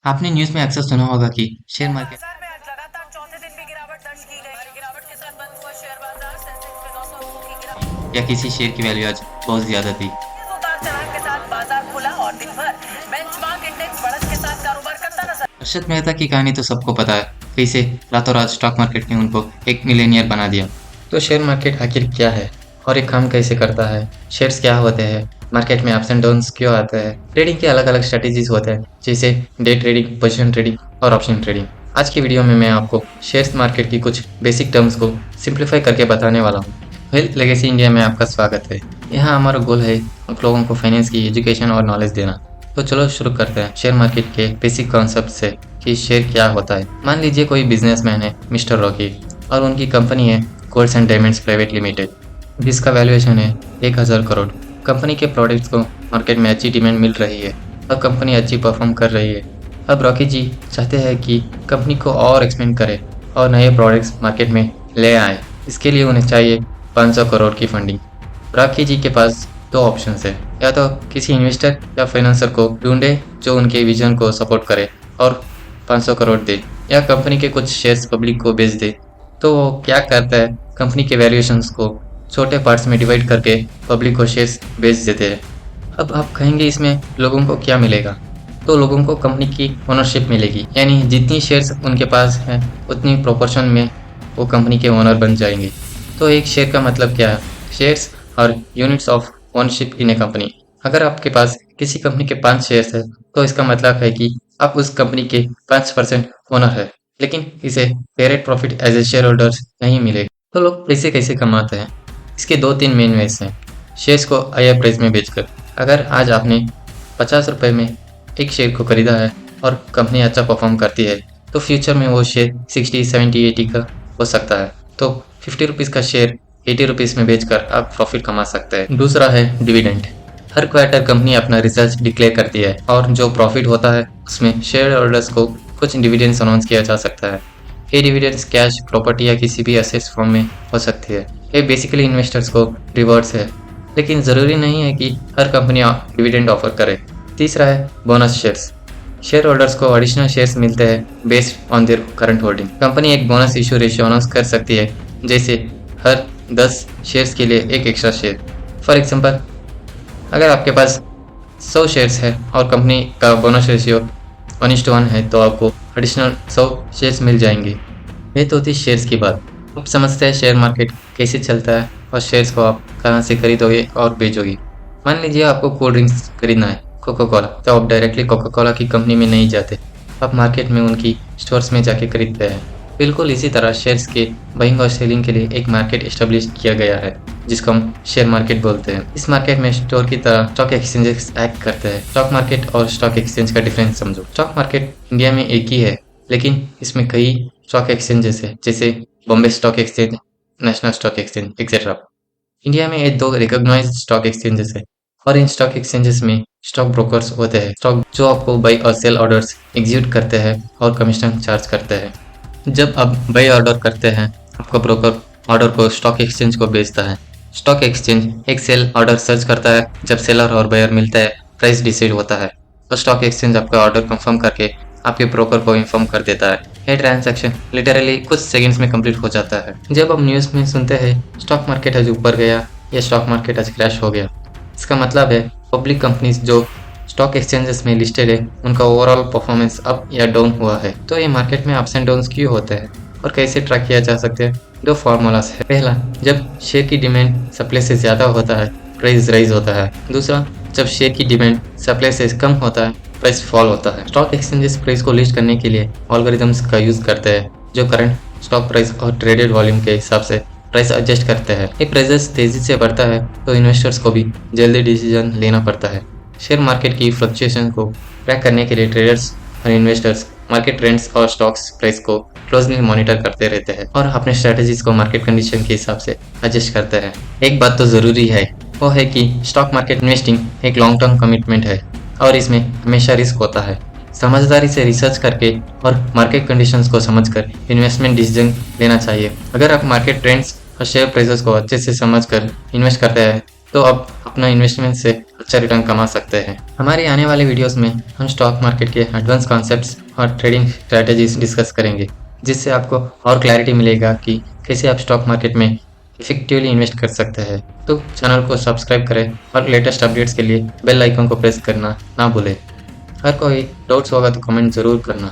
आपने न्यूज़ में अक्सर सुना होगा कि शेयर मार्केट बाजार में आज लगातार चौथे दिन भी गिरावट दर्ज की गई। गिरावट के साथ बंद हुआ शेयर बाजार। सेंसेक्स में 900 अंकों की गिरावट। या किसी शेयर की वैल्यू आज बहुत ज़्यादा थी। इस उतार चढ़ाव के साथ बाजार खुला और दिन भर बेंचमार्क इंडेक्स बढ़त के साथ कारोबार करता नजर। हर्षद मेहता की कहानी तो सबको पता है, कैसे रातों रात स्टॉक मार्केट ने उनको एक मिलेनियर बना दिया। तो शेयर मार्केट आखिर क्या है और ये काम कैसे करता है, शेयर्स क्या होते हैं, मार्केट में अप्स एंड डाउन्स क्यों आते हैं, ट्रेडिंग के अलग अलग स्ट्रेटेजीज होते हैं जैसे डे ट्रेडिंग, पोजीशन ट्रेडिंग और ऑप्शन ट्रेडिंग। आज की वीडियो में मैं आपको शेयर्स मार्केट की कुछ बेसिक टर्म्स को सिंप्लीफाई करके बताने वाला हूँ। वेल्थ लेगेसी इंडिया में आपका स्वागत है। यहाँ हमारा गोल है आप लोगों को फाइनेंस की एजुकेशन और नॉलेज देना। तो चलो शुरू करते हैं शेयर मार्केट के बेसिक कॉन्सेप्ट से कि शेयर क्या होता है। मान लीजिए कोई बिजनेसमैन है मिस्टर रॉकी और उनकी कंपनी है golds and diamonds private limited जिसका वैल्यूएशन है 1000 करोड़। कंपनी के प्रोडक्ट्स को मार्केट में अच्छी डिमांड मिल रही है और कंपनी अच्छी परफॉर्म कर रही है। अब रॉकी जी चाहते हैं कि कंपनी को और एक्सपेंड करे और नए प्रोडक्ट्स मार्केट में ले आए। इसके लिए उन्हें चाहिए 500 करोड़ की फंडिंग। राखी जी के पास दो ऑप्शंस है, या तो किसी इन्वेस्टर या फाइनेंसर को ढूंढे जो उनके विजन को सपोर्ट करे और 500 करोड़ दे, या कंपनी के कुछ शेयर्स पब्लिक को बेच दे। तो वो क्या करता है, कंपनी के वैल्यूएशंस को छोटे पार्ट्स में डिवाइड करके पब्लिक को शेयर्स बेच देते हैं। अब आप कहेंगे इसमें लोगों को क्या मिलेगा? तो लोगों को कंपनी की ओनरशिप मिलेगी, यानी जितनी शेयर्स उनके पास हैं उतनी प्रोपोर्शन में वो कंपनी के ओनर बन जाएंगे। तो एक शेयर का मतलब क्या है? शेयर्स और units of ownership in A company. अगर आपके पास किसी कंपनी के 5 शेयर्स है तो इसका मतलब है कि आप उस कंपनी के 5% ओनर है, लेकिन इसे direct profit as a share holders नहीं मिलेगा। तो लोग पैसे कैसे कमाते हैं? इसके 2-3 मेन वेज हैं। शेयर्स को हायर प्राइस में बेचकर। अगर आज आपने 50 रुपये में एक शेयर को खरीदा है और कंपनी अच्छा परफॉर्म करती है तो फ्यूचर में वो शेयर 60, 70, 80 का हो सकता है। तो 50 रुपीज़ का शेयर 80 रुपीज़ में बेचकर आप प्रॉफिट कमा सकते हैं। दूसरा है डिविडेंड। हर क्वार्टर कंपनी अपना रिजल्ट डिक्लेयर करती है और जो प्रॉफिट होता है उसमें शेयर होल्डर्स को कुछ डिविडेंड्स अनाउंस किया जा सकता है। ये डिविडेंड्स कैश, प्रॉपर्टी या किसी भी असेट्स फॉर्म में हो सकती है। ये बेसिकली इन्वेस्टर्स को रिवॉर्ड्स है, लेकिन ज़रूरी नहीं है कि हर कंपनी डिविडेंड ऑफर करे। तीसरा है बोनस शेयर्स। शेयर होल्डर्स को एडिशनल शेयर्स मिलते हैं based on their current holding. Company एक बोनस इशू रेशियो अनाउंस कर सकती है, जैसे हर 10 शेयर्स के लिए एक एक्स्ट्रा शेयर। फॉर एग्जांपल, अगर आपके पास 100 शेयर्स है और कंपनी का बोनस रेशियो 1:1 है तो आपको एडिशनल 100 शेयर्स मिल जाएंगे। ये तो थी शेयर्स की बात। अब समझते हैं शेयर मार्केट कैसे चलता है और शेयर्स को आप कहाँ से खरीदोगे और बेचोगे। मान लीजिए आपको कोल्ड ड्रिंक्स खरीदना है, कोका कोला, तो आप डायरेक्टली कोका कोला की कंपनी में नहीं जाते, आप मार्केट में उनकी स्टोर्स में जाके खरीदते हैं। बिल्कुल इसी तरह शेयर्स के बाइंग और सेलिंग के लिए एक मार्केट एस्टेब्लिश किया गया है जिसको हम शेयर मार्केट बोलते हैं। इस मार्केट में स्टोर की तरह स्टॉक एक्सचेंजेस एक्ट करते हैं। स्टॉक मार्केट और स्टॉक एक्सचेंज का डिफरेंस समझो। स्टॉक मार्केट इंडिया में एक ही है, लेकिन इसमें कई स्टॉक एक्सचेंजेस है, जैसे Bombay stock exchange, national stock exchange etcetera. India में ये 2 रिकॉग्नाइज्ड स्टॉक एक्सचेंजेस है और इन स्टॉक एक्सचेंजेस में स्टॉक ब्रोकर्स होते हैं, स्टॉक जो आपको बाई और सेल ऑर्डर्स एग्जीक्यूट करते हैं और कमीशन चार्ज करते हैं। जब आप बाई ऑर्डर करते हैं, आपका ब्रोकर ऑर्डर को स्टॉक एक्सचेंज को बेचता है। स्टॉक एक्सचेंज एक सेल ऑर्डर सर्च करता है, जब सेलर और बायर मिलता है प्राइस डिसाइड होता है, तो स्टॉक एक्सचेंज आपका ऑर्डर कंफर्म करके आपके ब्रोकर को इन्फॉर्म कर देता है। ये ट्रांजैक्शन लिटरली कुछ सेकंड्स में कंप्लीट हो जाता है। जब हम न्यूज़ में सुनते हैं स्टॉक मार्केट आज ऊपर गया या स्टॉक मार्केट आज क्रैश हो गया, इसका मतलब है पब्लिक कंपनीज जो स्टॉक एक्सचेंजेस में लिस्टेड है उनका ओवरऑल परफॉर्मेंस अप या डाउन हुआ है। तो ये मार्केट में अप्स एंड डाउन्स क्यों होते हैं और कैसे ट्रैक किया जा सकते हैं? 2 फार्मूलास है। पहला, जब शेयर की डिमांड सप्लाई से ज़्यादा होता है प्राइस राइज होता है। दूसरा, जब शेयर की डिमांड सप्लाई से कम होता है प्राइस फॉल होता है। स्टॉक एक्सचेंजेस प्राइस को लिस्ट करने के लिए एल्गोरिथम्स का यूज़ करते हैं जो करंट स्टॉक प्राइस और ट्रेडेड वॉल्यूम के हिसाब से प्राइस एडजस्ट करते हैं। एक प्राइस तेजी से बढ़ता है तो इन्वेस्टर्स को भी जल्दी डिसीजन लेना पड़ता है। शेयर मार्केट की फ्लक्चुएशन को ट्रैक करने के लिए ट्रेडर्स और इन्वेस्टर्स मार्केट ट्रेंड्स और स्टॉक्स प्राइस को क्लोजली मॉनिटर करते रहते हैं और अपने स्ट्रेटजीज को मार्केट कंडीशन के हिसाब से एडजस्ट करते हैं। एक बात तो ज़रूरी है, वो है कि स्टॉक मार्केट इन्वेस्टिंग एक लॉन्ग टर्म कमिटमेंट है और इसमें हमेशा रिस्क होता है। समझदारी से रिसर्च करके और मार्केट कंडीशंस को समझकर इन्वेस्टमेंट डिसीजन लेना चाहिए। अगर आप मार्केट ट्रेंड्स और शेयर प्राइसेस को अच्छे से समझकर इन्वेस्ट करते हैं तो आप अपना इन्वेस्टमेंट से अच्छा रिटर्न कमा सकते हैं। हमारे आने वाले वीडियोस में हम स्टॉक मार्केट के एडवांस कॉन्सेप्ट्स और ट्रेडिंग स्ट्रैटेजीज डिस्कस करेंगे, जिससे आपको और क्लैरिटी मिलेगा कि कैसे आप स्टॉक मार्केट में इफेक्टिवली इन्वेस्ट कर सकते हैं। तो चैनल को सब्सक्राइब करें और लेटेस्ट अपडेट्स के लिए बेल आइकन को प्रेस करना ना भूलें। हर कोई डाउट्स होगा तो कमेंट ज़रूर करना।